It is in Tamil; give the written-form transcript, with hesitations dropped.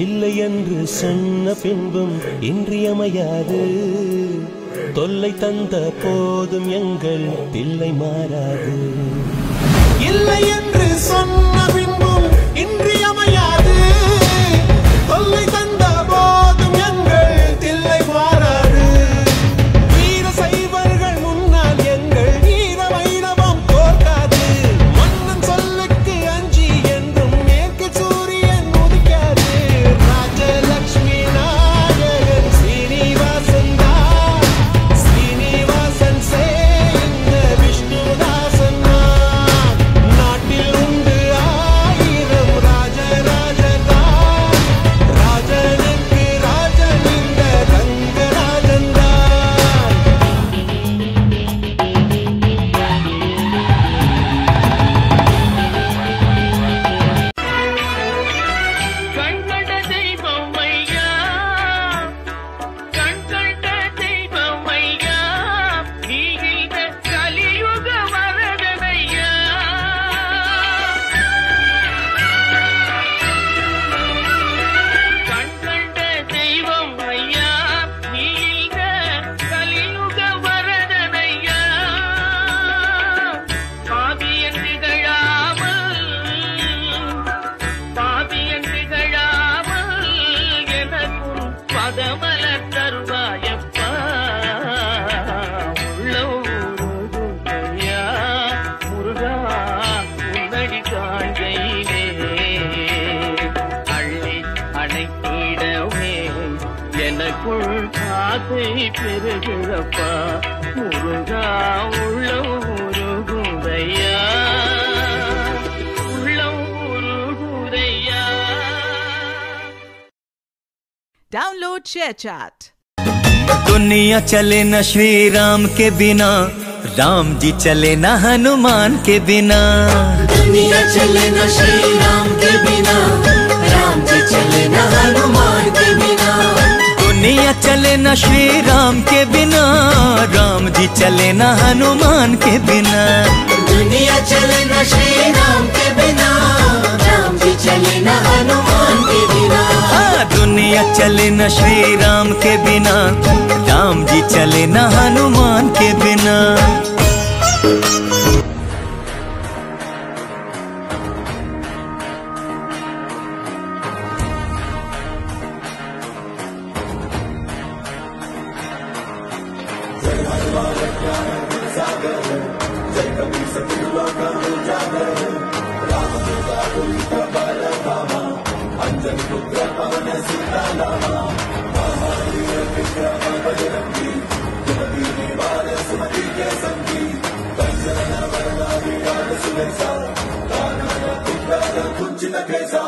இல்லை என்று சொன்ன பின்பும் இன்றியமையாது. தொல்லை தந்த போதும் எங்கள் தில்லை மாறாது. இல்லை என்று சொன்ன பின்பும் இன்றியமையாது. தொல்லை தந்த போதும் எங்கள் தில்லை மாறாது. வீர சைவர்கள் முன்னால் எங்கள் வீர வைரவம் தோற்காது. மன்னன் சொல்லுக்கு அஞ்சி என்றும் மேற்கு சூரியன் உதிக்காது. ராஜலட்சுமி நாயகன் ஸ்ரீனிவாசன் தான். ஸ்ரீனிவாசன் சே இந்த விஷ்ணுதாசன் தான். நாட்டில் உண்டு ஆயிரம் ராஜராஜன் தான். ராஜனுக்கு ராஜன் இந்த ரங்கராஜன் தான். கண்கண்ட தெய்வம் ஐயா, கண்கண்ட தெய்வம் ஐயா, நீ இந்த கலியுக வரதனையா. கண்கண்ட தெய்வம் ஐயா, நீ இந்த கலியுக வரதனையா. பாவியன் திகழாமல் பாவியன் திகழாமல் எனக்கும் பதமலர் தருவாயப்பா. உள்ள ஊருகையா முருகா உன்னடி காண்கையிலே அள்ளி அணைத்திடவே எனக்குள் ஆசை பெருகிறப்பா. முருகா உள்ள ஊருகுதையா, உள்ள ஊருகுதையா. Download ShareChat. दुनिया चले न श्री राम के बिना, राम जी चले न हनुमान के बिना। दुनिया चले न श्री राम के बिना, राम जी चले न हनुमान के बिना। दुनिया चले न श्री राम के बिना, राम जी चले न हनुमान के बिना। दुनिया चले न श्री राम के बिना, राम जी चले न हनुमान के बिना। हाँ, दुनिया चले न श्री राम के बिना, राम जी चले न हनुमान के बिना। कुछ न कैसा